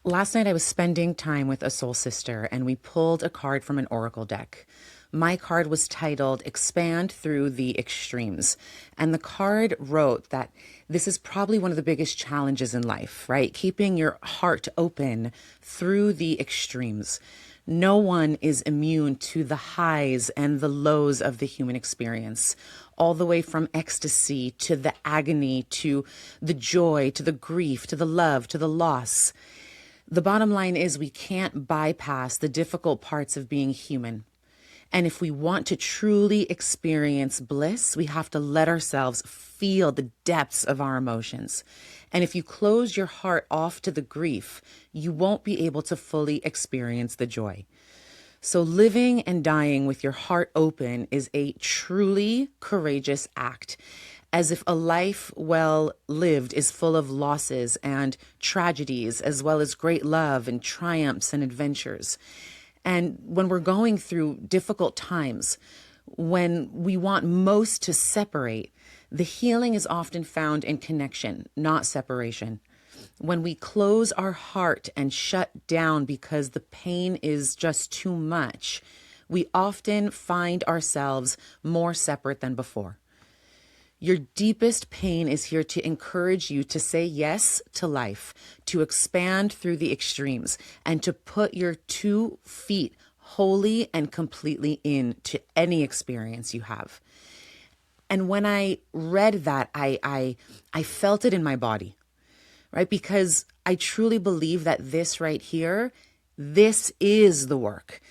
Last night I was spending time with a soul sister and we pulled a card from an oracle deck. My card was titled Expand Through the Extremes. And the card wrote that this is probably one of the biggest challenges in life, right? Keeping your heart open through the extremes. No one is immune to the highs and the lows of the human experience, all the way from ecstasy to the agony, to the joy, to the grief, to the love, to the loss. The bottom line is we can't bypass the difficult parts of being human. And if we want to truly experience bliss, we have to let ourselves feel the depths of our emotions. And if you close your heart off to the grief, you won't be able to fully experience the joy. So living and dying with your heart open is a truly courageous act, as if a life well lived is full of losses and tragedies, as well as great love and triumphs and adventures. And when we're going through difficult times, when we want most to separate, the healing is often found in connection, not separation. When we close our heart and shut down because the pain is just too much, we often find ourselves more separate than before. Your deepest pain is here to encourage you to say yes to life, to expand through the extremes, and to put your 2 feet wholly and completely into any experience you have. And when I read that, I felt it in my body, right? Because I truly believe that this right here, this is the work.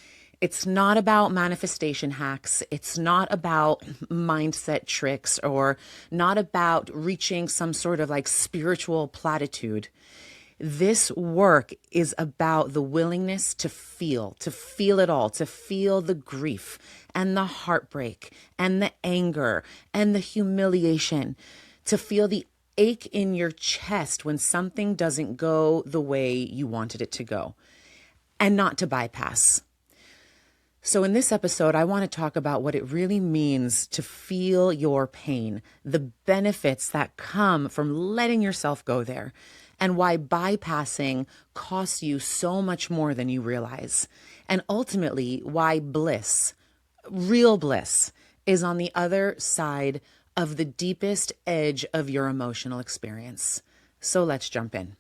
It's not about manifestation hacks. It's not about mindset tricks or not about reaching some sort of like spiritual platitude. This work is about the willingness to feel it all, to feel the grief and the heartbreak and the anger and the humiliation, to feel the ache in your chest when something doesn't go the way you wanted it to go, and not to bypass. So in this episode, I want to talk about what it really means to feel your pain, the benefits that come from letting yourself go there, and why bypassing costs you so much more than you realize. And ultimately, why bliss, real bliss, is on the other side of the deepest edge of your emotional experience. So let's jump in.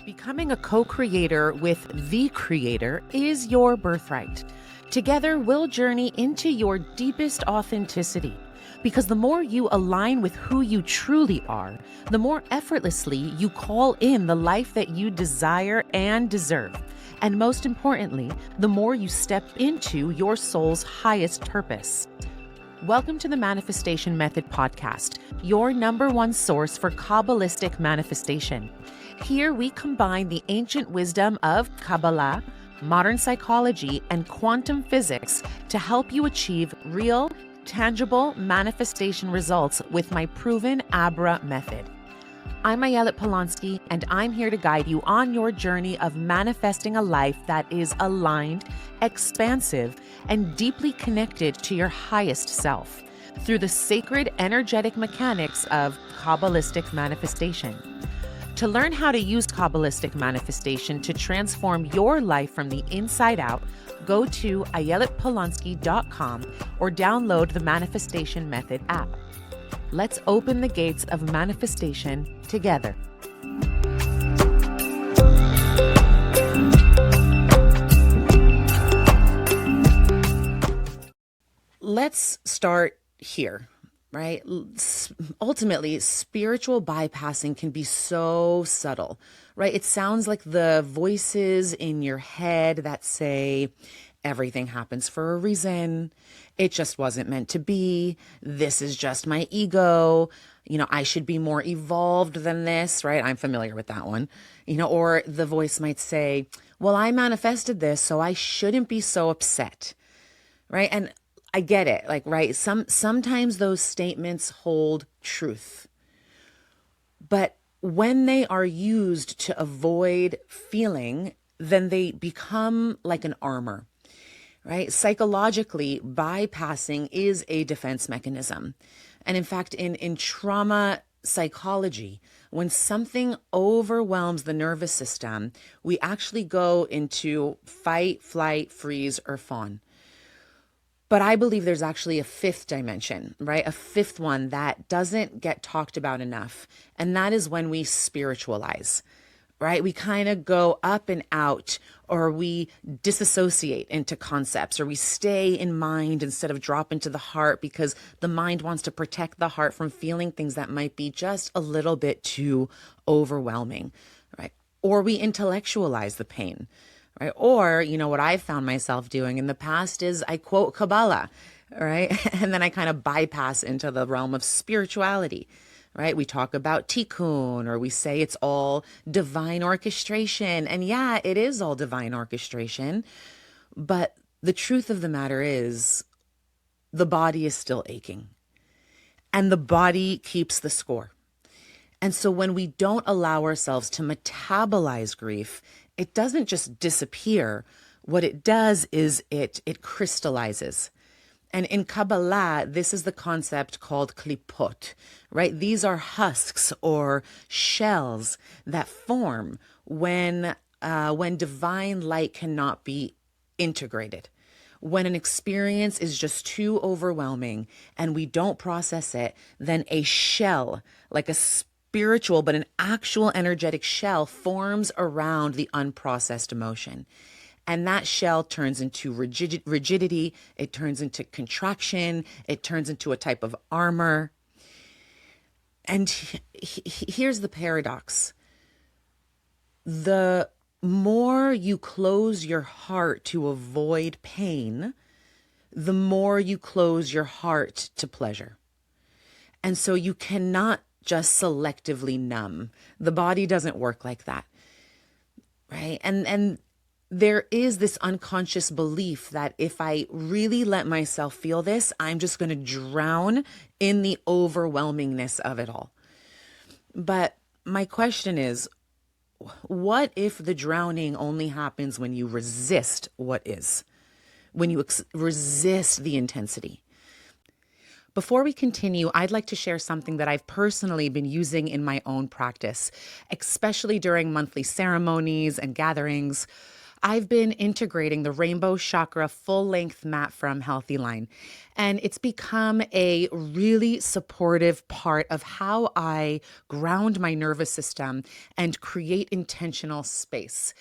Becoming a co-creator with the creator is your birthright. Together, we'll journey into your deepest authenticity. Because the more you align with who you truly are, the more effortlessly you call in the life that you desire and deserve. And most importantly, the more you step into your soul's highest purpose. Welcome to the Manifestation Method podcast, your #1 source for Kabbalistic manifestation. Here we combine the ancient wisdom of Kabbalah, modern psychology, and quantum physics to help you achieve real, tangible manifestation results with my proven Abra method. I'm Ayelet Polonsky, and I'm here to guide you on your journey of manifesting a life that is aligned, expansive, and deeply connected to your highest self through the sacred energetic mechanics of Kabbalistic manifestation. To learn how to use Kabbalistic manifestation to transform your life from the inside out, go to ayeletpolonsky.com or download the Manifestation Method app. Let's open the gates of manifestation together. Let's start here. Right? Ultimately, spiritual bypassing can be so subtle, right? It sounds like the voices in your head that say, everything happens for a reason. It just wasn't meant to be. This is just my ego. I should be more evolved than this, right? I'm familiar with that one. Or the voice might say, well, I manifested this, so I shouldn't be so upset, right? And I get it, right? Sometimes those statements hold truth. But when they are used to avoid feeling, then they become like an armor, right? Psychologically, bypassing is a defense mechanism. And in fact, in trauma psychology, when something overwhelms the nervous system, we actually go into fight, flight, freeze, or fawn. But I believe there's actually a fifth dimension, right? A fifth one that doesn't get talked about enough. And that is when we spiritualize, right? We kind of go up and out, or we disassociate into concepts, or we stay in mind instead of drop into the heart because the mind wants to protect the heart from feeling things that might be just a little bit too overwhelming, right? Or we intellectualize the pain, right? Or, what I've found myself doing in the past is I quote Kabbalah, right? And then I kind of bypass into the realm of spirituality, right? We talk about tikkun, or we say it's all divine orchestration. And yeah, it is all divine orchestration. But the truth of the matter is the body is still aching, and the body keeps the score. And so when we don't allow ourselves to metabolize grief, it doesn't just disappear. What it does is it crystallizes. And in Kabbalah, this is the concept called Klipot, right? These are husks or shells that form when divine light cannot be integrated. When an experience is just too overwhelming and we don't process it, then a shell, like a spiritual but an actual energetic shell, forms around the unprocessed emotion. And that shell turns into rigidity, it turns into contraction, it turns into a type of armor. And here's the paradox. The more you close your heart to avoid pain, the more you close your heart to pleasure. And so you cannot just selectively numb. The body doesn't work like that, right? And there is this unconscious belief that if I really let myself feel this, I'm just going to drown in the overwhelmingness of it all. But my question is, what if the drowning only happens when you resist what is, when you resist the intensity? Before we continue, I'd like to share something that I've personally been using in my own practice, especially during monthly ceremonies and gatherings. I've been integrating the Rainbow Chakra full-length mat from Healthy Line, and it's become a really supportive part of how I ground my nervous system and create intentional space.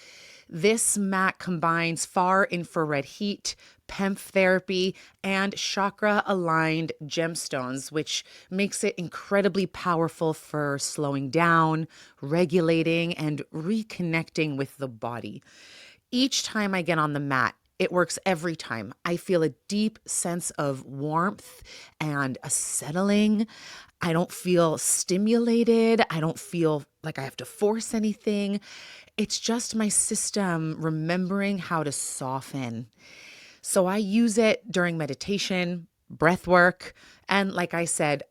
This mat combines far infrared heat, PEMF therapy, and chakra-aligned gemstones, which makes it incredibly powerful for slowing down, regulating, and reconnecting with the body. Each time I get on the mat, it works every time. I feel a deep sense of warmth and a settling. I don't feel stimulated. I don't feel like I have to force anything. It's just my system remembering how to soften. So I use it during meditation, breath work, and like I said,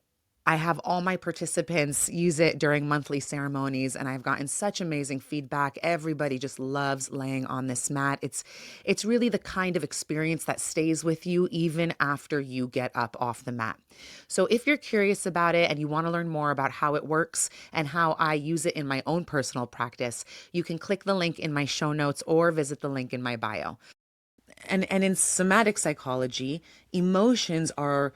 I have all my participants use it during monthly ceremonies, and I've gotten such amazing feedback. Everybody just loves laying on this mat. It's really the kind of experience that stays with you even after you get up off the mat. So if you're curious about it and you want to learn more about how it works and how I use it in my own personal practice, you can click the link in my show notes or visit the link in my bio. And in somatic psychology, emotions are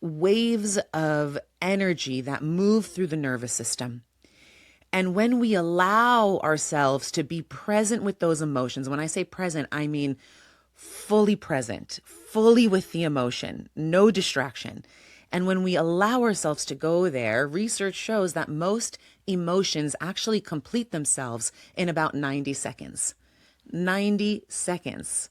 waves of energy that move through the nervous system. And when we allow ourselves to be present with those emotions, when I say present, I mean fully present, fully with the emotion, no distraction. And when we allow ourselves to go there, research shows that most emotions actually complete themselves in about 90 seconds. 90 seconds.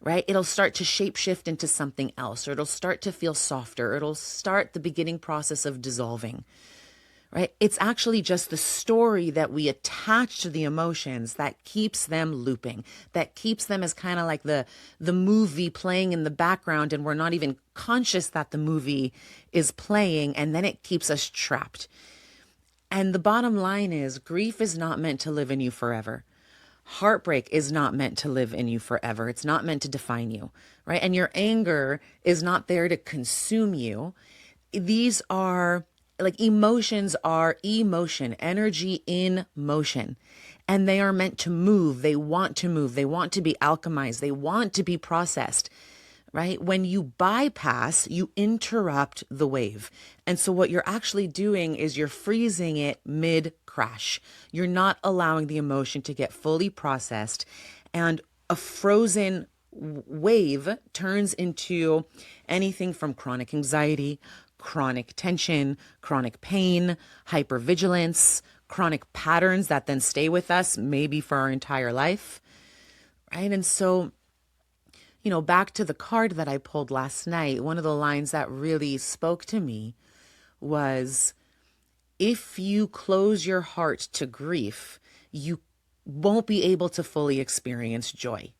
Right? It'll start to shapeshift into something else, or it'll start to feel softer. It'll start the beginning process of dissolving, right? It's actually just the story that we attach to the emotions that keeps them looping, that keeps them as kind of like the movie playing in the background, and we're not even conscious that the movie is playing, and then it keeps us trapped. And the bottom line is, grief is not meant to live in you forever. Heartbreak is not meant to live in you forever. It's not meant to define you, right? And your anger is not there to consume you. these are like emotions are emotion, energy in motion. And they are meant to move. They want to move. They want to be alchemized. They want to be processed, right? When you bypass, you interrupt the wave. And so what you're actually doing is you're freezing it mid crash. You're not allowing the emotion to get fully processed. And a frozen wave turns into anything from chronic anxiety, chronic tension, chronic pain, hypervigilance, chronic patterns that then stay with us maybe for our entire life, right? And so, back to the card that I pulled last night, one of the lines that really spoke to me was, if you close your heart to grief, you won't be able to fully experience joy.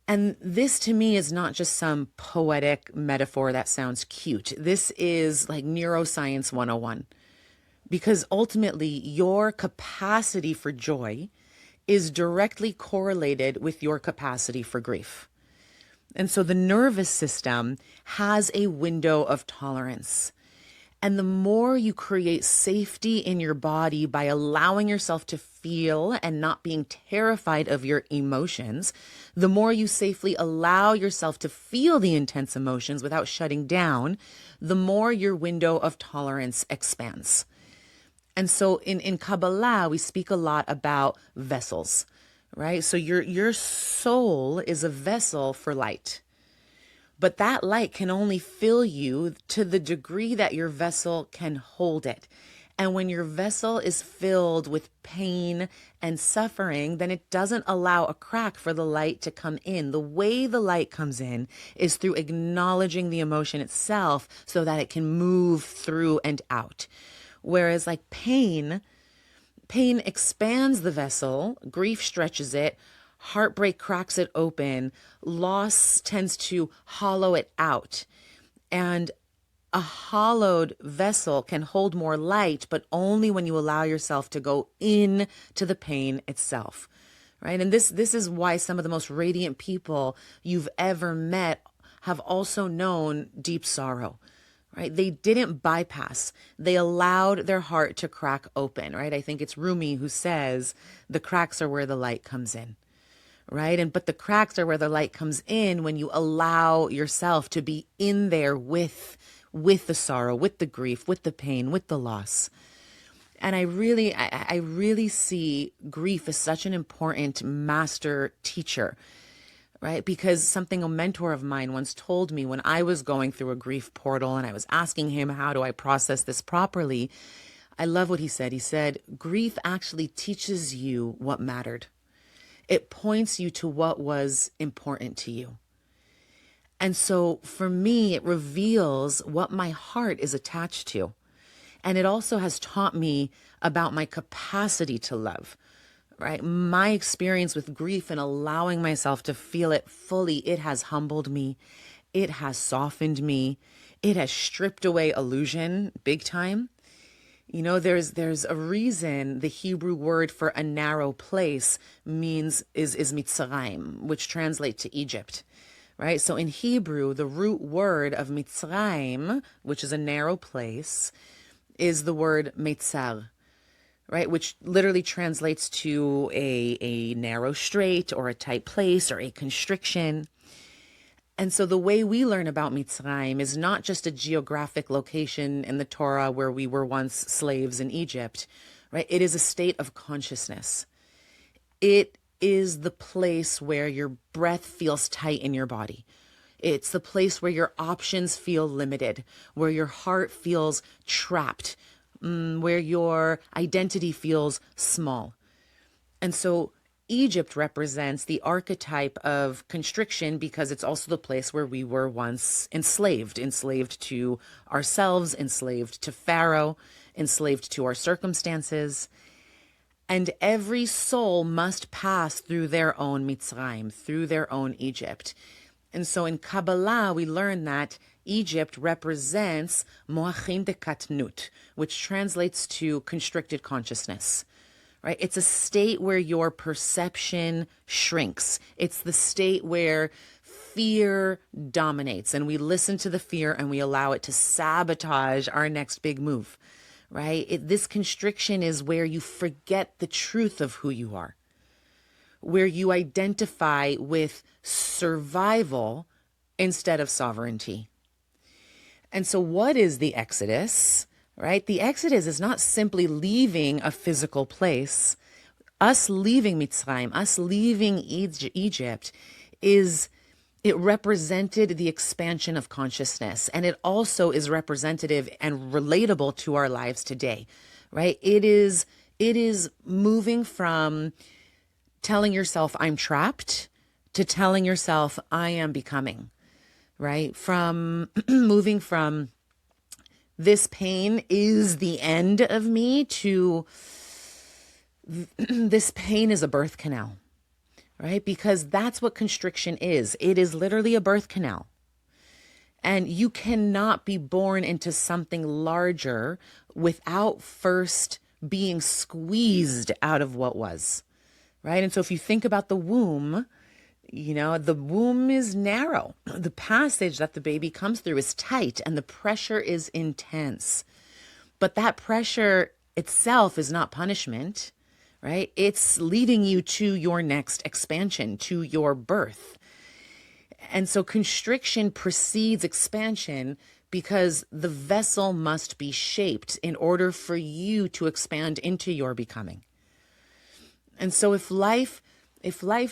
And this to me is not just some poetic metaphor that sounds cute. This is like neuroscience 101. Because ultimately, your capacity for joy is directly correlated with your capacity for grief. And so the nervous system has a window of tolerance. And the more you create safety in your body by allowing yourself to feel and not being terrified of your emotions, the more you safely allow yourself to feel the intense emotions without shutting down, the more your window of tolerance expands. And so in Kabbalah, we speak a lot about vessels, right? So your soul is a vessel for light. But that light can only fill you to the degree that your vessel can hold it. And when your vessel is filled with pain and suffering, then it doesn't allow a crack for the light to come in. The way the light comes in is through acknowledging the emotion itself so that it can move through and out. Whereas like pain expands the vessel, grief stretches it, heartbreak cracks it open, loss tends to hollow it out. And a hollowed vessel can hold more light, but only when you allow yourself to go in to the pain itself, right? And this is why some of the most radiant people you've ever met have also known deep sorrow. Right? They didn't bypass. They allowed their heart to crack open, right? I think it's Rumi who says the cracks are where the light comes in, right? But the cracks are where the light comes in when you allow yourself to be in there with the sorrow, with the grief, with the pain, with the loss. And I really see grief as such an important master teacher, right? Because something a mentor of mine once told me when I was going through a grief portal and I was asking him, how do I process this properly? I love what he said. He said, grief actually teaches you what mattered. It points you to what was important to you. And so for me, it reveals what my heart is attached to. And it also has taught me about my capacity to love. Right? My experience with grief and allowing myself to feel it fully, it has humbled me. It has softened me. It has stripped away illusion big time. There's a reason the Hebrew word for a narrow place is Mitzrayim, which translates to Egypt. Right? So in Hebrew, the root word of Mitzrayim, which is a narrow place, is the word Meitzar. Right, which literally translates to a narrow strait or a tight place or a constriction. And so the way we learn about Mitzrayim is not just a geographic location in the Torah where we were once slaves in Egypt, right? It is a state of consciousness. It is the place where your breath feels tight in your body. It's the place where your options feel limited, where your heart feels trapped, where your identity feels small. And so Egypt represents the archetype of constriction because it's also the place where we were once enslaved to ourselves, enslaved to Pharaoh, enslaved to our circumstances. And every soul must pass through their own Mitzrayim, through their own Egypt. And so in Kabbalah, we learn that Egypt represents moachim de katnut, which translates to constricted consciousness, right? It's a state where your perception shrinks. It's the state where fear dominates, and we listen to the fear and we allow it to sabotage our next big move, right? This constriction is where you forget the truth of who you are, where you identify with survival instead of sovereignty. And so what is the Exodus, right? The Exodus is not simply leaving a physical place. Us leaving Mitzrayim, us leaving Egypt, it represented the expansion of consciousness. And it also is representative and relatable to our lives today, right? It is moving from telling yourself I'm trapped to telling yourself I am becoming, right? From moving from this pain is the end of me to this pain is a birth canal, right? Because that's what constriction is. It is literally a birth canal. And you cannot be born into something larger without first being squeezed out of what was, right? And so if you think about the womb, the womb is narrow. The passage that the baby comes through is tight and the pressure is intense. But that pressure itself is not punishment, right? It's leading you to your next expansion, to your birth. And so constriction precedes expansion because the vessel must be shaped in order for you to expand into your becoming. And so if life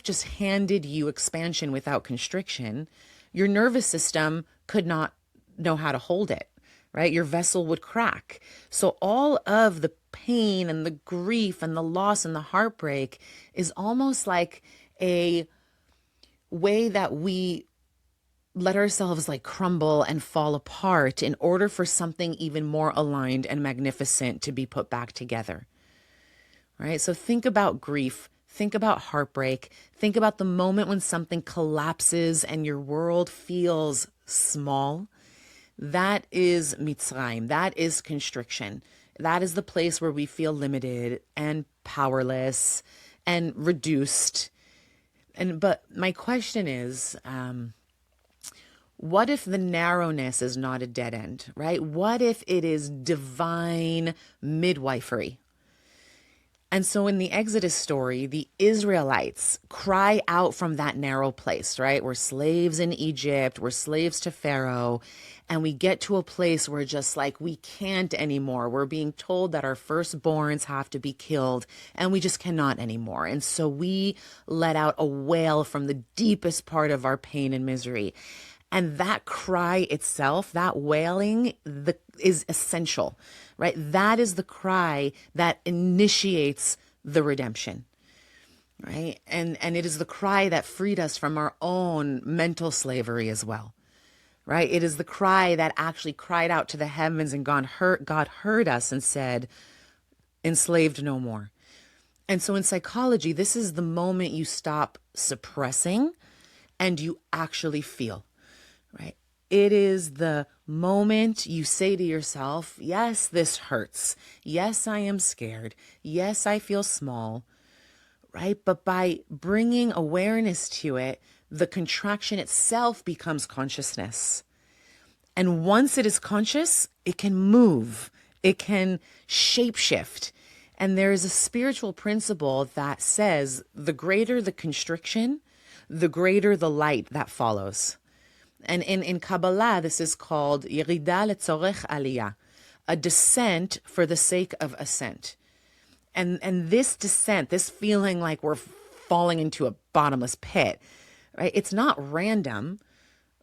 just handed you expansion without constriction, your nervous system could not know how to hold it, right? Your vessel would crack. So all of the pain and the grief and the loss and the heartbreak is almost like a way that we let ourselves like crumble and fall apart in order for something even more aligned and magnificent to be put back together, right? So think about grief. Think about heartbreak. Think about the moment when something collapses and your world feels small. That is Mitzrayim. That is constriction. That is the place where we feel limited and powerless and reduced. But my question is, what if the narrowness is not a dead end, right? What if it is divine midwifery? And so in the Exodus story, the Israelites cry out from that narrow place, right? We're slaves in Egypt, we're slaves to Pharaoh, and we get to a place where just like we can't anymore. We're being told that our firstborns have to be killed, and we just cannot anymore. And so we let out a wail from the deepest part of our pain and misery. And that cry itself, that wailing, is essential, right? That is the cry that initiates the redemption, right? And it is the cry that freed us from our own mental slavery as well, right? It is the cry that actually cried out to the heavens, and God heard us and said, enslaved no more. And so in psychology, this is the moment you stop suppressing and you actually feel. Right? It is the moment you say to yourself, yes, this hurts. Yes, I am scared. Yes, I feel small. Right? But by bringing awareness to it, the contraction itself becomes consciousness. And once it is conscious, it can move. It can shapeshift. And there is a spiritual principle that says the greater the constriction, the greater the light that follows. And in Kabbalah, this is called Yerida letzorech aliyah, a descent for the sake of ascent. And this descent, this feeling like we're falling into a bottomless pit, right? It's not random,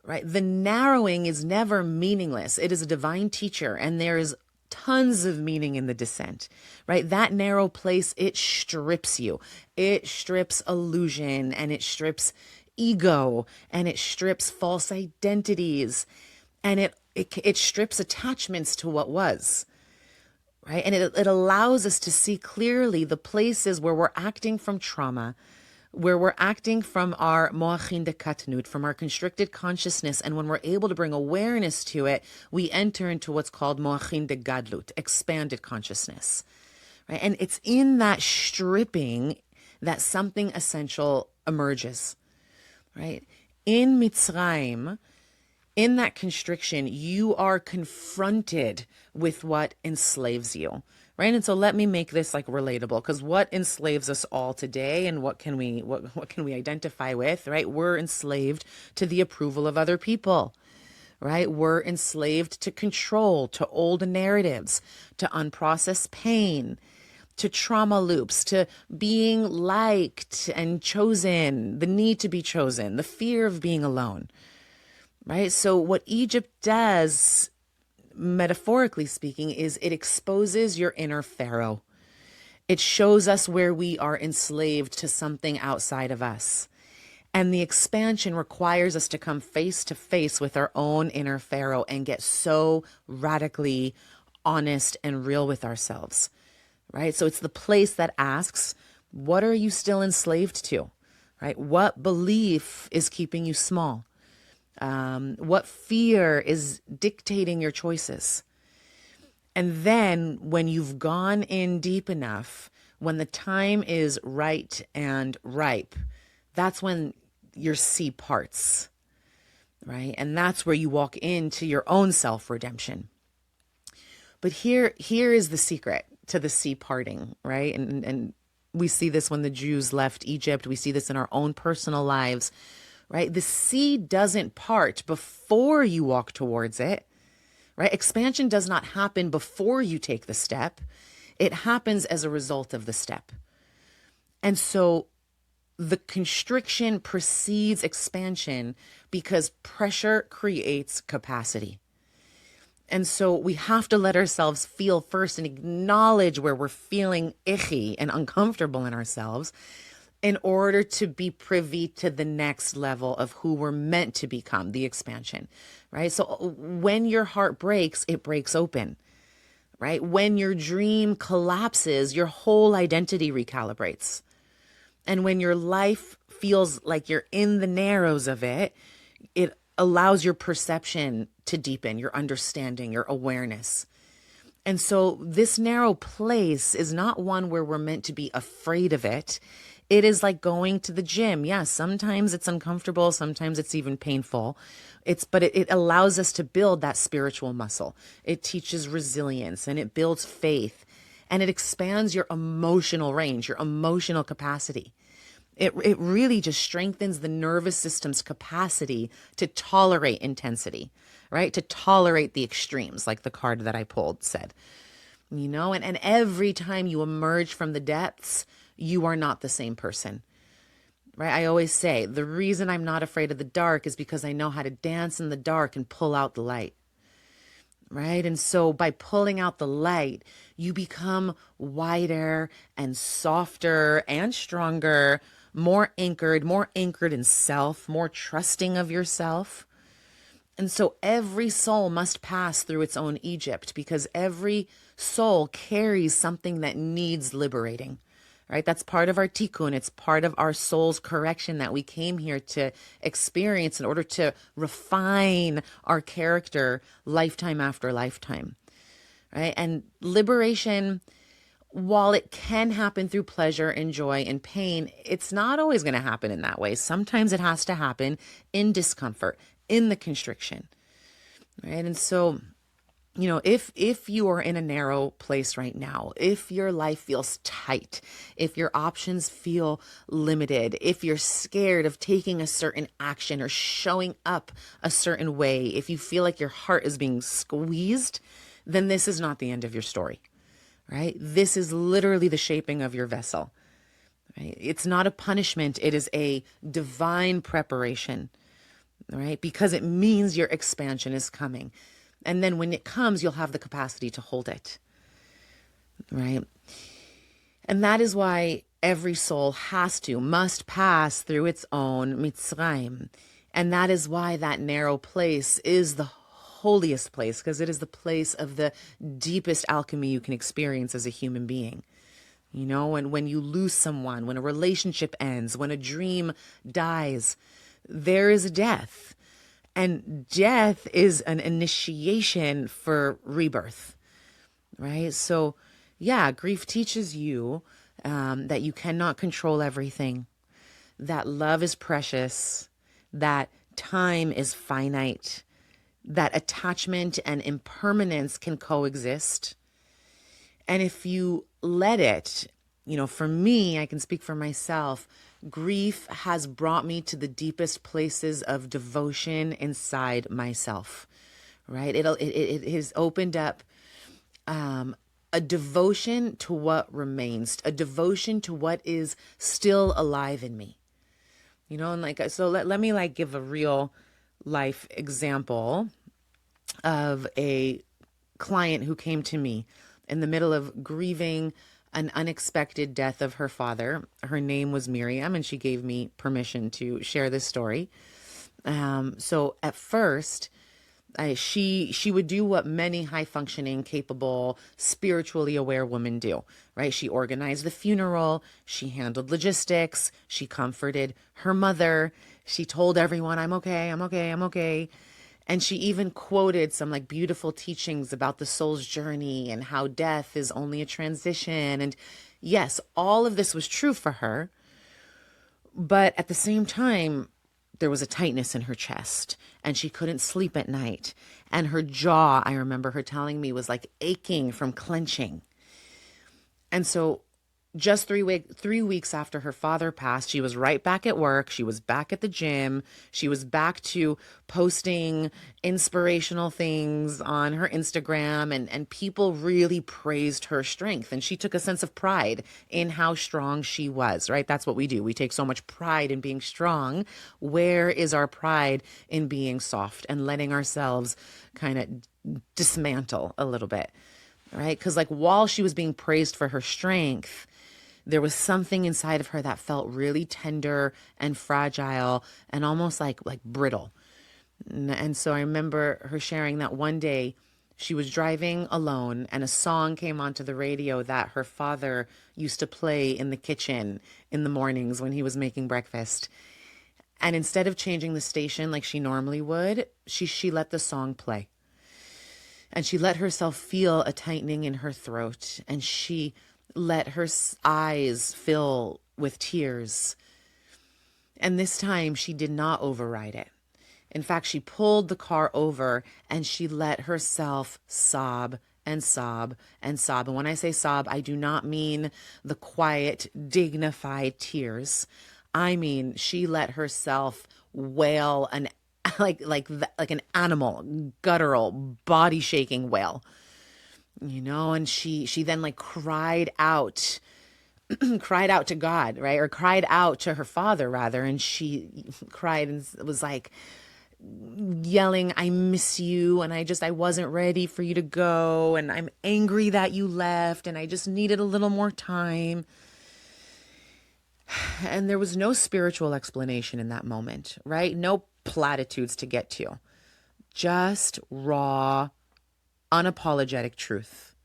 right? The narrowing is never meaningless. It is a divine teacher, and there is tons of meaning in the descent, right? That narrow place, it strips you. It strips illusion, and it strips ego, and it strips false identities, and it strips attachments to what was, right? And it allows us to see clearly the places where we're acting from trauma, where we're acting from our moachin de katnut, from our constricted consciousness. And when we're able to bring awareness to it, we enter into what's called moachin de gadlut, expanded consciousness, right? And it's in that stripping that something essential emerges. Right? In Mitzrayim, in that constriction, you are confronted with what enslaves you, right? And so let me make this like relatable, because what enslaves us all today, and what can we identify with, right? We're enslaved to the approval of other people, right? We're enslaved to control, to old narratives, to unprocessed pain, to trauma loops, to being liked and chosen, the need to be chosen, the fear of being alone. Right? So what Egypt does, metaphorically speaking, is it exposes your inner Pharaoh. It shows us where we are enslaved to something outside of us. And the expansion requires us to come face to face with our own inner Pharaoh and get so radically honest and real with ourselves. Right? So it's the place that asks, what are you still enslaved to? Right? What belief is keeping you small? What fear is dictating your choices? And then when you've gone in deep enough, when the time is right and ripe, that's when your sea parts, right? And that's where you walk into your own self-redemption. But here is the secret to the sea parting, right? And we see this when the Jews left Egypt. We see this in our own personal lives. Right? The sea doesn't part before you walk towards it, right? Expansion does not happen before you take the step. It happens as a result of the step. And so the constriction precedes expansion because pressure creates capacity. And so we have to let ourselves feel first and acknowledge where we're feeling icky and uncomfortable in ourselves, in order to be privy to the next level of who we're meant to become, the expansion, right? So when your heart breaks, it breaks open, right? When your dream collapses, your whole identity recalibrates. And when your life feels like you're in the narrows of it, it allows your perception to deepen, your understanding, your awareness. And so this narrow place is not one where we're meant to be afraid of it. It is like going to the gym. Yeah, sometimes it's uncomfortable. Sometimes it's even painful. But it allows us to build that spiritual muscle. It teaches resilience and it builds faith and it expands your emotional range, your emotional capacity. It really just strengthens the nervous system's capacity to tolerate intensity, right? To tolerate the extremes, like the card that I pulled said, and every time you emerge from the depths, you are not the same person, right? I always say the reason I'm not afraid of the dark is because I know how to dance in the dark and pull out the light, right? And so by pulling out the light, you become wider and softer and stronger, more anchored in self, more trusting of yourself. And so every soul must pass through its own Egypt because every soul carries something that needs liberating. Right? That's part of our tikkun. It's part of our soul's correction that we came here to experience in order to refine our character lifetime after lifetime. Right? And liberation, while it can happen through pleasure and joy and pain, it's not always going to happen in that way. Sometimes it has to happen in discomfort, in the constriction. Right? And so, if you are in a narrow place right now, if your life feels tight, if your options feel limited, if you're scared of taking a certain action or showing up a certain way, if you feel like your heart is being squeezed, then this is not the end of your story, right? This is literally the shaping of your vessel, right? It's not a punishment. It is a divine preparation, right? Because it means your expansion is coming. And then when it comes, you'll have the capacity to hold it, right? And that is why every soul must pass through its own Mitzrayim. And that is why that narrow place is the holiest place, because it is the place of the deepest alchemy you can experience as a human being. And when you lose someone, when a relationship ends, when a dream dies, there is a death. And death is an initiation for rebirth, right? So, yeah, grief teaches you that you cannot control everything, that love is precious, that time is finite, that attachment and impermanence can coexist. And if you let it, for me, I can speak for myself, grief has brought me to the deepest places of devotion inside myself, right? It has opened up a devotion to what remains, a devotion to what is still alive in me. And so let me give a real life example of a client who came to me in the middle of grieving an unexpected death of her father. Her name was Miriam, and she gave me permission to share this story. So at first, she would do what many high-functioning, capable, spiritually aware women do, right? She organized the funeral, she handled logistics, she comforted her mother, she told everyone, I'm okay, I'm okay, I'm okay. And she even quoted some beautiful teachings about the soul's journey and how death is only a transition. And yes, all of this was true for her. But at the same time, there was a tightness in her chest and she couldn't sleep at night. And her jaw, I remember her telling me, was aching from clenching. And so just 3 weeks after her father passed, she was right back at work. She was back at the gym. She was back to posting inspirational things on her Instagram, and people really praised her strength. And she took a sense of pride in how strong she was, right? That's what we do. We take so much pride in being strong. Where is our pride in being soft and letting ourselves kind of dismantle a little bit, right? Because while she was being praised for her strength, there was something inside of her that felt really tender and fragile and almost like brittle. And so I remember her sharing that one day she was driving alone and a song came onto the radio that her father used to play in the kitchen in the mornings when he was making breakfast. And instead of changing the station like she normally would, she let the song play. And she let herself feel a tightening in her throat, and she let her eyes fill with tears. And this time she did not override it. In fact, she pulled the car over and she let herself sob and sob and sob. And when I say sob, I do not mean the quiet, dignified tears. I mean, she let herself wail like an animal, guttural, body shaking wail. And she then cried out to God, right? Or cried out to her father rather. And she cried and was yelling, I miss you. And I wasn't ready for you to go. And I'm angry that you left. And I just needed a little more time. And there was no spiritual explanation in that moment, right? No platitudes to get to. Just raw, unapologetic truth.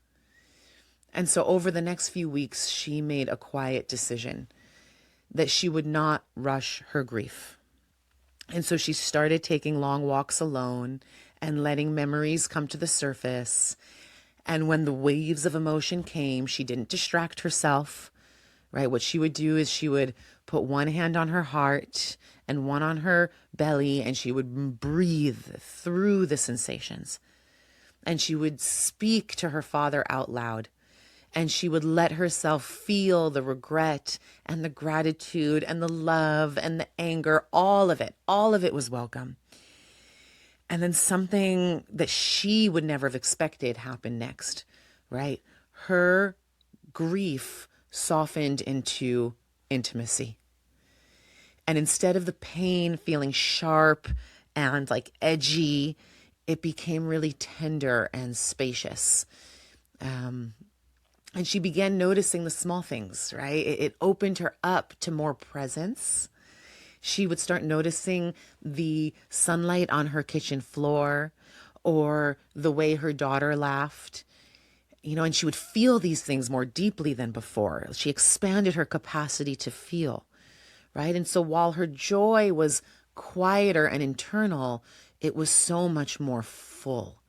And so over the next few weeks, she made a quiet decision that she would not rush her grief. And so she started taking long walks alone and letting memories come to the surface. And when the waves of emotion came, she didn't distract herself, right? What she would do is she would put one hand on her heart and one on her belly, and she would breathe through the sensations. And she would speak to her father out loud. And she would let herself feel the regret and the gratitude and the love and the anger, all of it. All of it was welcome. And then something that she would never have expected happened next, right? Her grief softened into intimacy. And instead of the pain feeling sharp and edgy, it became really tender and spacious. And she began noticing the small things, right? It opened her up to more presence. She would start noticing the sunlight on her kitchen floor or the way her daughter laughed, and she would feel these things more deeply than before. She expanded her capacity to feel, right? And so while her joy was quieter and internal, it was so much more full.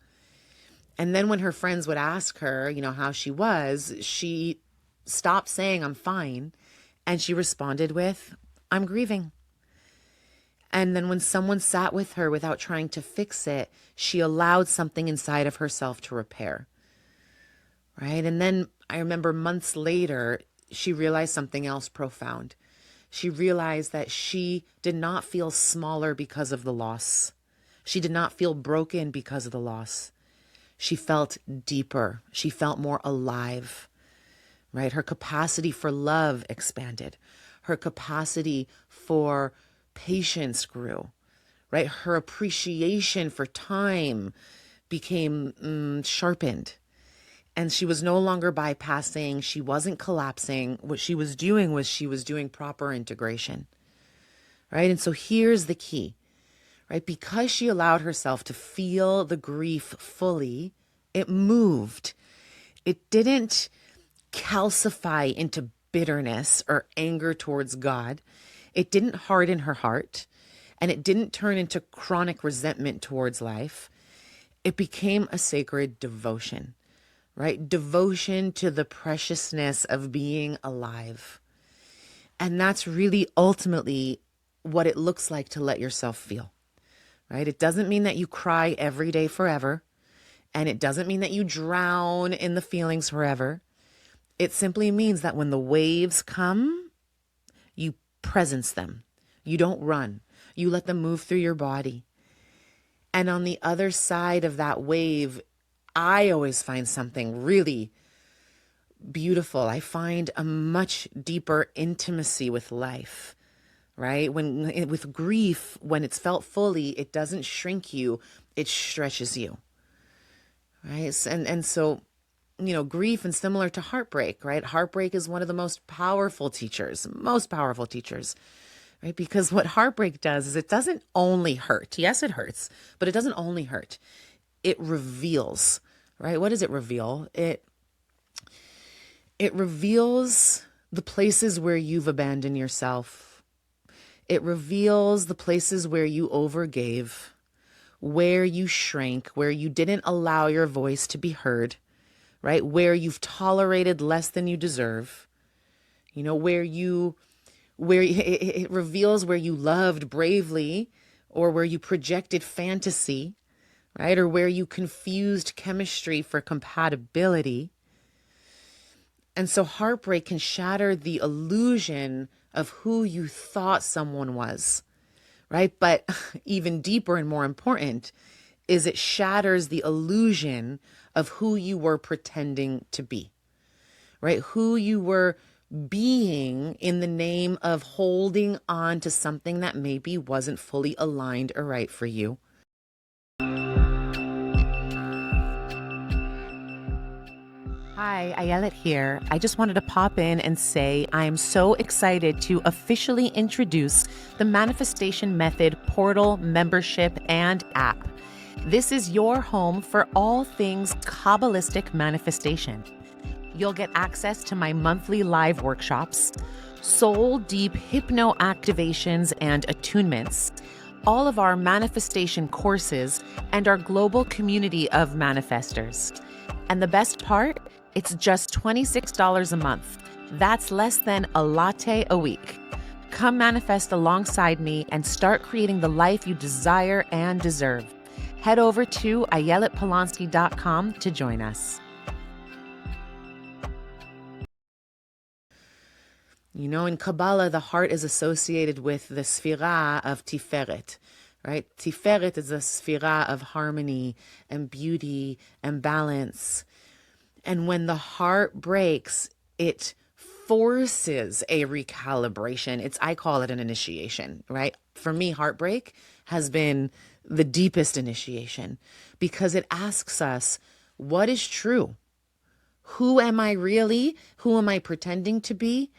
And then when her friends would ask her, how she was, she stopped saying, I'm fine. And she responded with, I'm grieving. And then when someone sat with her without trying to fix it, she allowed something inside of herself to repair, right? And then I remember months later, she realized something else profound. She realized that she did not feel smaller because of the loss. She did not feel broken because of the loss. She felt deeper. She felt more alive, right? Her capacity for love expanded. Her capacity for patience grew, right? Her appreciation for time became sharpened. And she was no longer bypassing. She wasn't collapsing. What she was doing was she was doing proper integration, right? And so here's the key, right? Because she allowed herself to feel the grief fully, it moved. It didn't calcify into bitterness or anger towards God. It didn't harden her heart, and it didn't turn into chronic resentment towards life. It became a sacred devotion, right? Devotion to the preciousness of being alive. And that's really ultimately what it looks like to let yourself feel, right? It doesn't mean that you cry every day forever. And it doesn't mean that you drown in the feelings forever. It simply means that when the waves come, you presence them. You don't run. You let them move through your body. And on the other side of that wave, I always find something really beautiful. I find a much deeper intimacy with life, right? With grief, when it's felt fully, it doesn't shrink you, it stretches you, right? And so, grief and similar to heartbreak, right? Heartbreak is one of the most powerful teachers, right? Because what heartbreak does is it doesn't only hurt. Yes, it hurts, but it doesn't only hurt. It reveals, right? What does it reveal? It reveals the places where you've abandoned yourself. It reveals the places where you overgave, where you shrank, where you didn't allow your voice to be heard, right? Where you've tolerated less than you deserve, it reveals where you loved bravely or where you projected fantasy, right? Or where you confused chemistry for compatibility. And so heartbreak can shatter the illusion of who you thought someone was, right? But even deeper and more important is it shatters the illusion of who you were pretending to be, right? Who you were being in the name of holding on to something that maybe wasn't fully aligned or right for you. Hi, Ayelet here. I just wanted to pop in and say I am so excited to officially introduce the Manifestation Method portal, membership, and app. This is your home for all things Kabbalistic manifestation. You'll get access to my monthly live workshops, soul deep hypno activations and attunements, all of our manifestation courses, and our global community of manifestors. And the best part? It's just $26 a month. That's less than a latte a week. Come manifest alongside me and start creating the life you desire and deserve. Head over to ayeletpolonsky.com to join us. In Kabbalah, the heart is associated with the sphira of Tiferet, right? Tiferet is a sphira of harmony and beauty and balance. And when the heart breaks, it forces a recalibration. I call it an initiation, right? For me, heartbreak has been the deepest initiation because it asks us, what is true? Who am I really? Who am I pretending to be?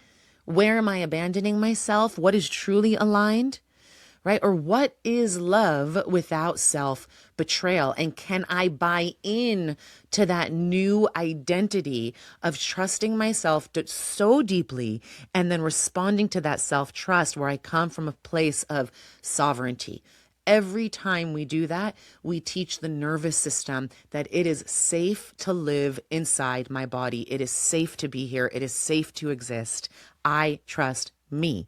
Where am I abandoning myself? What is truly aligned? Right? Or what is love without self-betrayal? And can I buy in to that new identity of trusting myself so deeply and then responding to that self-trust where I come from a place of sovereignty? Every time we do that, we teach the nervous system that it is safe to live inside my body. It is safe to be here. It is safe to exist. I trust me,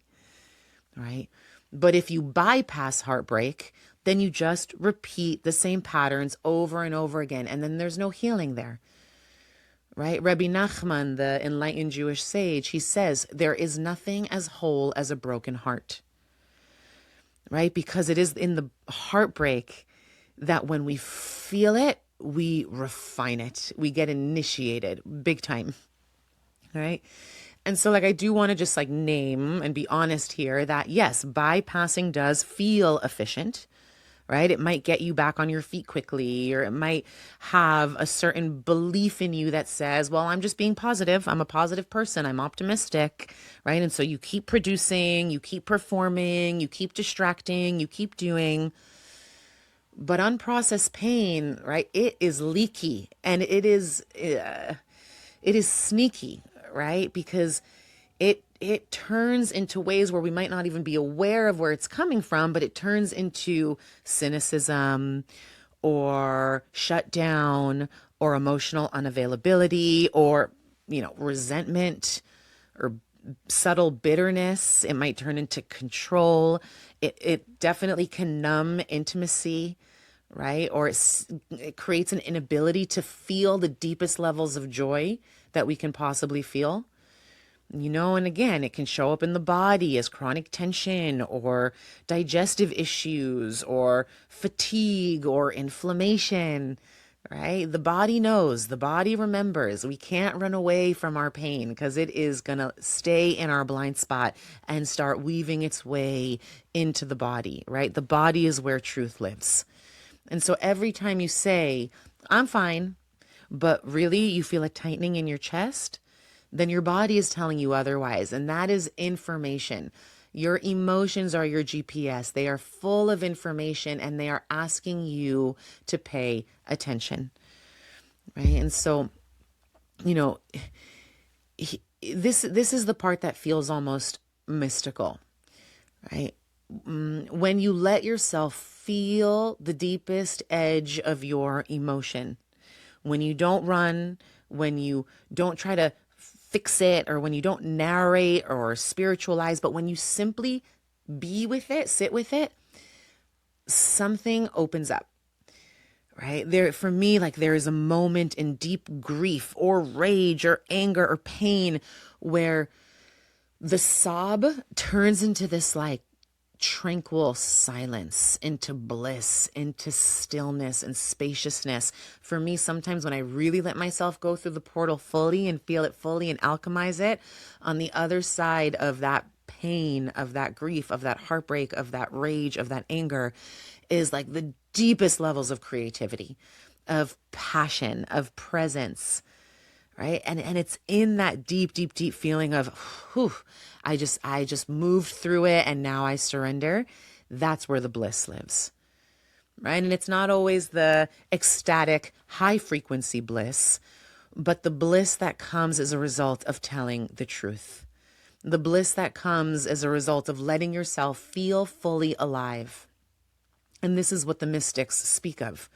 right? But if you bypass heartbreak, then you just repeat the same patterns over and over again. And then there's no healing there, right? Rabbi Nachman, the enlightened Jewish sage, he says, there is nothing as whole as a broken heart, right? Because it is in the heartbreak that when we feel it, we refine it. We get initiated big time, right? And so, like, I do want to just like name and be honest here that yes, bypassing does feel efficient, right? It might get you back on your feet quickly, or it might have a certain belief in you that says, well, I'm just being positive. I'm a positive person. I'm optimistic, right? And so you keep producing, you keep performing, you keep distracting, you keep doing. But unprocessed pain, right? It is leaky, and it is sneaky, right? Because it turns into ways where we might not even be aware of where it's coming from, but it turns into cynicism or shutdown or emotional unavailability or, resentment or subtle bitterness. It might turn into control. It definitely can numb intimacy, right? Or it creates an inability to feel the deepest levels of joy that we can possibly feel. And again, it can show up in the body as chronic tension or digestive issues or fatigue or inflammation, right? The body knows, the body remembers. We can't run away from our pain because it is going to stay in our blind spot and start weaving its way into the body, right? The body is where truth lives. And so every time you say, I'm fine, but really you feel a tightening in your chest, then your body is telling you otherwise. And that is information. Your emotions are your GPS. They are full of information and they are asking you to pay attention, right? And so, this is the part that feels almost mystical, right? When you let yourself feel the deepest edge of your emotion, when you don't run, when you don't try to fix it, or when you don't narrate or spiritualize, but when you simply be with it, sit with it, something opens up, right? There, for me, like there is a moment in deep grief or rage or anger or pain where the sob turns into this like tranquil silence, into bliss, into stillness and spaciousness. For me, sometimes when I really let myself go through the portal fully and feel it fully and alchemize it, on the other side of that pain, of that grief, of that heartbreak, of that rage, of that anger, is like the deepest levels of creativity, of passion, of presence, right? And it's in that deep, deep, deep feeling of, whew, I just moved through it and now I surrender. That's where the bliss lives, right? And it's not always the ecstatic, high frequency bliss, but the bliss that comes as a result of telling the truth. The bliss that comes as a result of letting yourself feel fully alive. And this is what the mystics speak of,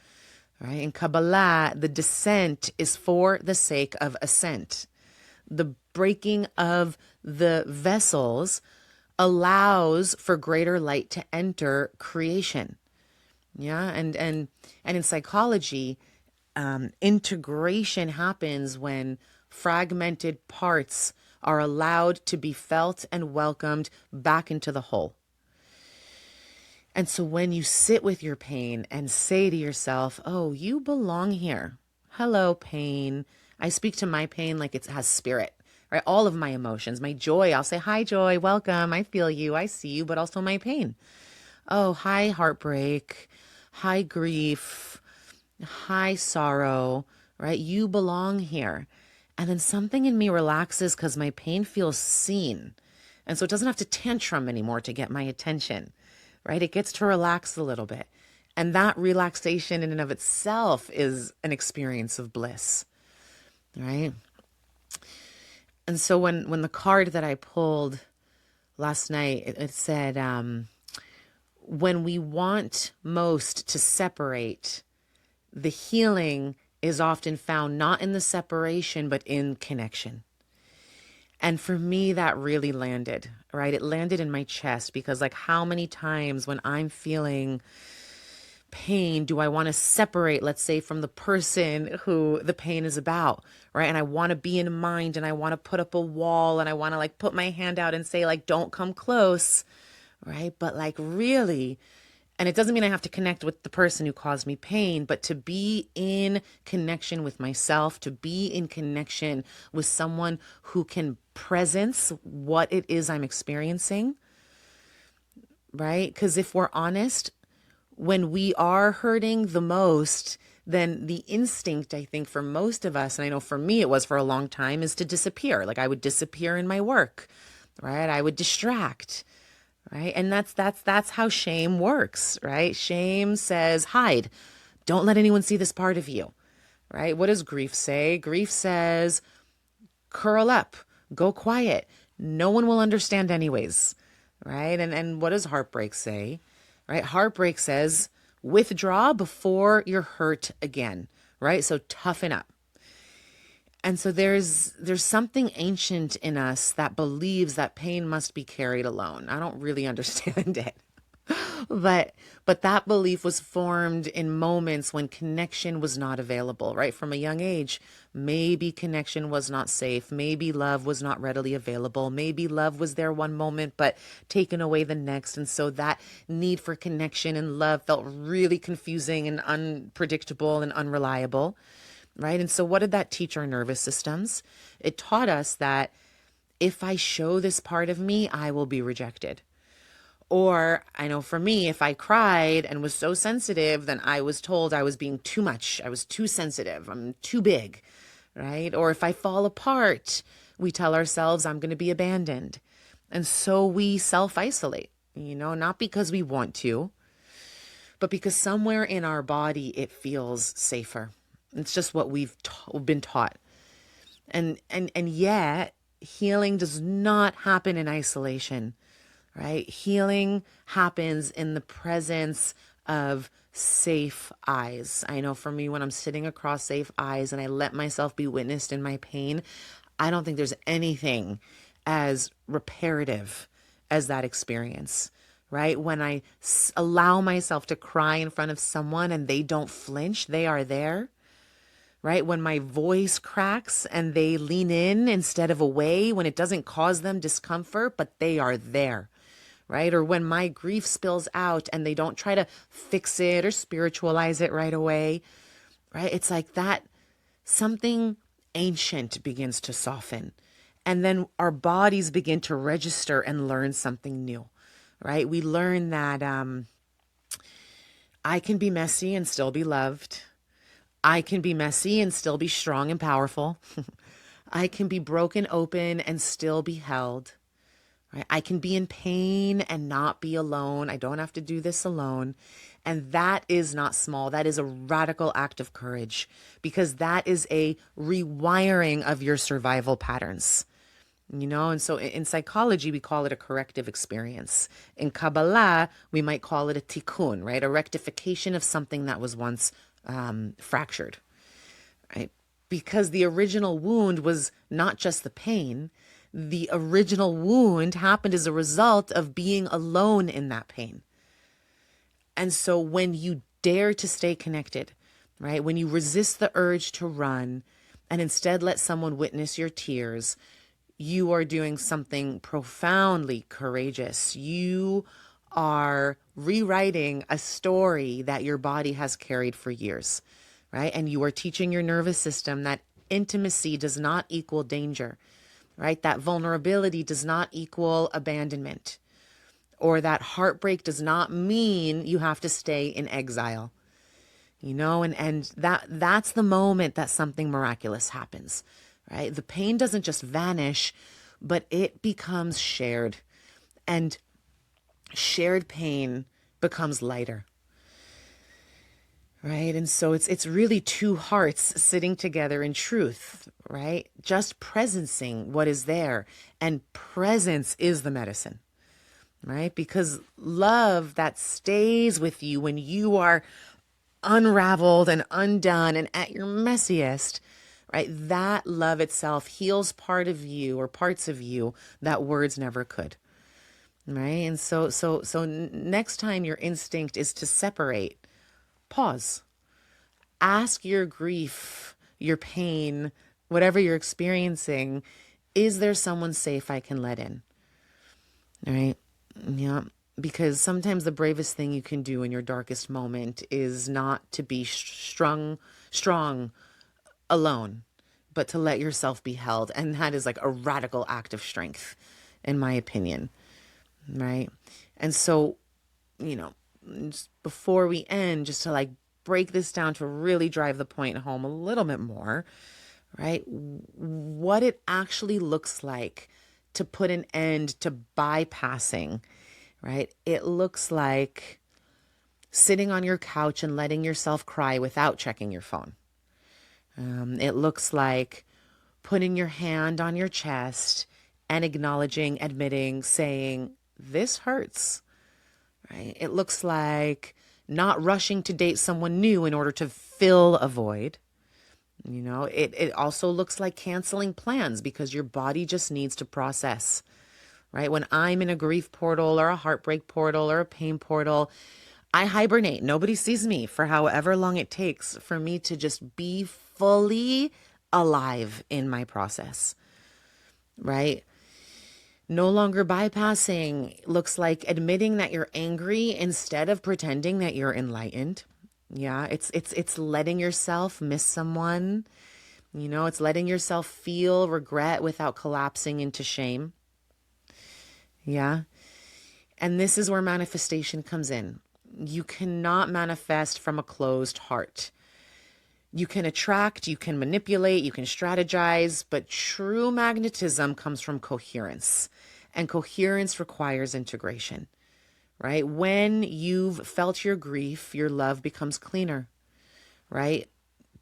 right? In Kabbalah, the descent is for the sake of ascent. The breaking of the vessels allows for greater light to enter creation. Yeah, and in psychology, integration happens when fragmented parts are allowed to be felt and welcomed back into the whole. And so when you sit with your pain and say to yourself, oh, you belong here. Hello, pain. I speak to my pain like it has spirit, right? All of my emotions, my joy, I'll say, hi, joy, welcome. I feel you. I see you, but also my pain. Oh, hi, heartbreak. Hi, grief. Hi, sorrow, right? You belong here. And then something in me relaxes because my pain feels seen. And so it doesn't have to tantrum anymore to get my attention, right? It gets to relax a little bit. And that relaxation in and of itself is an experience of bliss, right? And so when the card that I pulled last night, it said, when we want most to separate, the healing is often found not in the separation, but in connection. And for me, that really landed, right? It landed in my chest because, like, how many times when I'm feeling pain do I want to separate, let's say, from the person who the pain is about, right? And I want to be in mind and I want to put up a wall and I want to like put my hand out and say, like, don't come close, right? But like, really, and it doesn't mean I have to connect with the person who caused me pain, but to be in connection with myself, to be in connection with someone who can presence what it is I'm experiencing, right? Because if we're honest, when we are hurting the most, then the instinct, I think, for most of us, and I know for me it was for a long time, is to disappear. Like I would disappear in my work, right? I would distract, right? And that's how shame works, right? Shame says, hide. Don't let anyone see this part of you, right? What does grief say? Grief says, curl up, go quiet. No one will understand anyways, right? And what does heartbreak say? Right? Heartbreak says, withdraw before you're hurt again, right? So toughen up. And so there's something ancient in us that believes that pain must be carried alone. I don't really understand it. But that belief was formed in moments when connection was not available, right? From a young age, maybe connection was not safe. Maybe love was not readily available. Maybe love was there one moment, but taken away the next. And so that need for connection and love felt really confusing and unpredictable and unreliable, right? And so what did that teach our nervous systems? It taught us that if I show this part of me, I will be rejected. Or I know for me, if I cried and was so sensitive, then I was told I was being too much. I was too sensitive. I'm too big, right? Or if I fall apart, we tell ourselves I'm going to be abandoned. And so we self-isolate, not because we want to, but because somewhere in our body it feels safer. It's just what we've been taught. And yet healing does not happen in isolation. Right? Healing happens in the presence of safe eyes. I know for me, when I'm sitting across safe eyes and I let myself be witnessed in my pain, I don't think there's anything as reparative as that experience, right? When I allow myself to cry in front of someone and they don't flinch, they are there, right? When my voice cracks and they lean in instead of away, when it doesn't cause them discomfort, but they are there. Right? Or when my grief spills out and they don't try to fix it or spiritualize it right away, right? It's like that something ancient begins to soften. And then our bodies begin to register and learn something new, right? We learn that I can be messy and still be loved. I can be messy and still be strong and powerful. I can be broken open and still be held. Right? I can be in pain and not be alone. I don't have to do this alone. And that is not small. That is a radical act of courage because that is a rewiring of your survival patterns. And so in psychology, we call it a corrective experience. In Kabbalah, we might call it a tikkun, right? A rectification of something that was once fractured, right? Because the original wound was not just the pain. The original wound happened as a result of being alone in that pain. And so when you dare to stay connected, right? When you resist the urge to run and instead let someone witness your tears, you are doing something profoundly courageous. You are rewriting a story that your body has carried for years, right? And you are teaching your nervous system that intimacy does not equal danger. Right? That vulnerability does not equal abandonment, or that heartbreak does not mean you have to stay in exile, and that's the moment that something miraculous happens, right? The pain doesn't just vanish, but it becomes shared, and shared pain becomes lighter. Right. And so it's really two hearts sitting together in truth, right? Just presencing what is there. And presence is the medicine, right? Because love that stays with you when you are unraveled and undone and at your messiest, right? That love itself heals part of you or parts of you that words never could. Right? And so next time your instinct is to separate, pause. Ask your grief, your pain, whatever you're experiencing, is there someone safe I can let in? All right? Yeah. Because sometimes the bravest thing you can do in your darkest moment is not to be strong alone, but to let yourself be held. And that is like a radical act of strength, in my opinion. Right? And so, you know, just before we end, just to like break this down to really drive the point home a little bit more, right? What it actually looks like to put an end to bypassing, right? It looks like sitting on your couch and letting yourself cry without checking your phone. It looks like putting your hand on your chest and acknowledging, admitting, saying, this hurts, right? It looks like not rushing to date someone new in order to fill a void. You know, it also looks like canceling plans because your body just needs to process, right? When I'm in a grief portal or a heartbreak portal or a pain portal, I hibernate. Nobody sees me for however long it takes for me to just be fully alive in my process, right? No longer bypassing looks like admitting that you're angry instead of pretending that you're enlightened. Yeah, it's letting yourself miss someone. You know, it's letting yourself feel regret without collapsing into shame. Yeah. And this is where manifestation comes in. You cannot manifest from a closed heart. You can attract, you can manipulate, you can strategize, but true magnetism comes from coherence. And coherence requires integration, right? When you've felt your grief, your love becomes cleaner, right?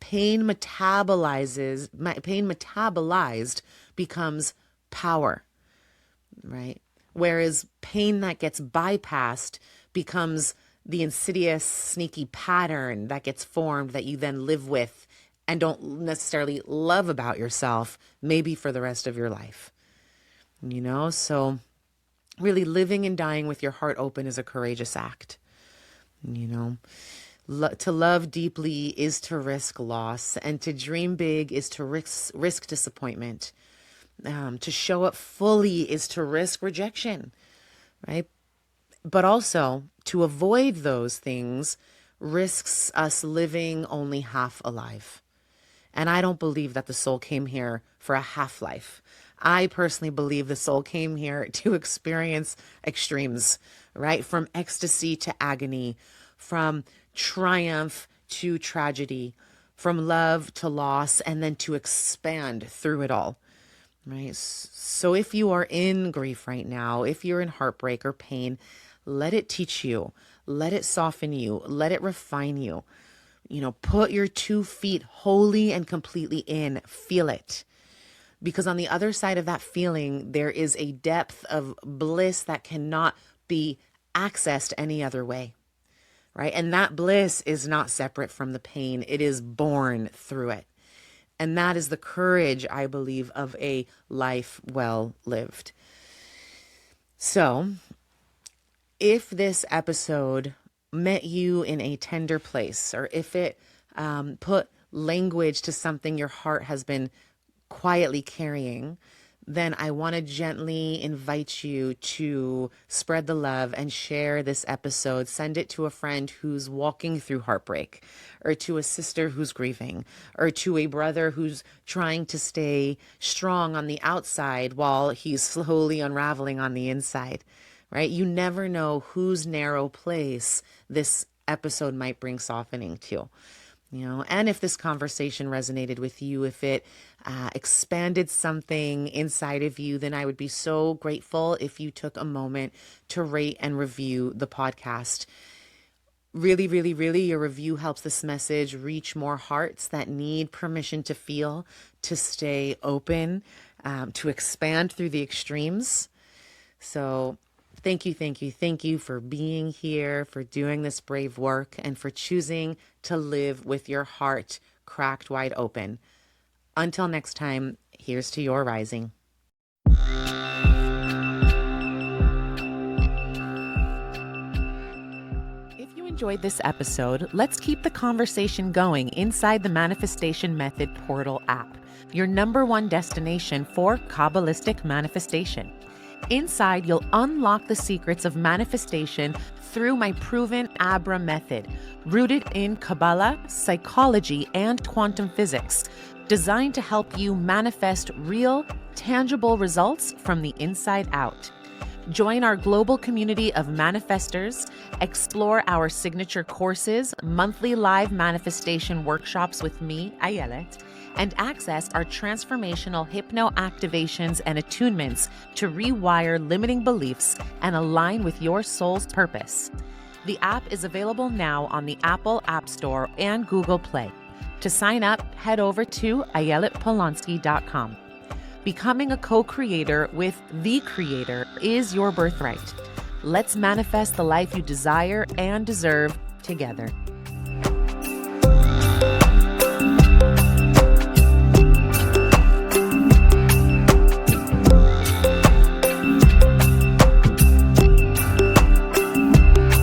Pain metabolized becomes power, right? Whereas pain that gets bypassed becomes the insidious, sneaky pattern that gets formed that you then live with and don't necessarily love about yourself, maybe for the rest of your life. You know, so really living and dying with your heart open is a courageous act. You know, to love deeply is to risk loss, and to dream big is to risk disappointment. To show up fully is to risk rejection, right? But also to avoid those things risks us living only half alive. And I don't believe that the soul came here for a half life. I personally believe the soul came here to experience extremes, right? From ecstasy to agony, from triumph to tragedy, from love to loss, and then to expand through it all, right? So if you are in grief right now, if you're in heartbreak or pain, let it teach you, let it soften you, let it refine you. You know, put your 2 feet wholly and completely in, feel it. Because on the other side of that feeling, there is a depth of bliss that cannot be accessed any other way, right? And that bliss is not separate from the pain. It is born through it. And that is the courage, I believe, of a life well lived. So if this episode met you in a tender place, or if it put language to something your heart has been quietly carrying, then I want to gently invite you to spread the love and share this episode. Send it to a friend who's walking through heartbreak, or to a sister who's grieving, or to a brother who's trying to stay strong on the outside while he's slowly unraveling on the inside, right? You never know whose narrow place this episode might bring softening to. You know, and if this conversation resonated with you, if it expanded something inside of you, then I would be so grateful if you took a moment to rate and review the podcast. Really, really, really, your review helps this message reach more hearts that need permission to feel, to stay open, to expand through the extremes. So thank you, thank you, thank you for being here, for doing this brave work, and for choosing to live with your heart cracked wide open. Until next time, here's to your rising. If you enjoyed this episode, let's keep the conversation going inside the Manifestation Method Portal app, your #1 destination for Kabbalistic manifestation. Inside, you'll unlock the secrets of manifestation through my proven Abra method, rooted in Kabbalah, psychology, and quantum physics, designed to help you manifest real, tangible results from the inside out. Join our global community of manifestors, explore our signature courses, monthly live manifestation workshops with me, Ayelet, and access our transformational hypno activations and attunements to rewire limiting beliefs and align with your soul's purpose. The app is available now on the Apple App Store and Google Play. To sign up, head over to ayeletpolonsky.com. Becoming a co-creator with the Creator is your birthright. Let's manifest the life you desire and deserve together.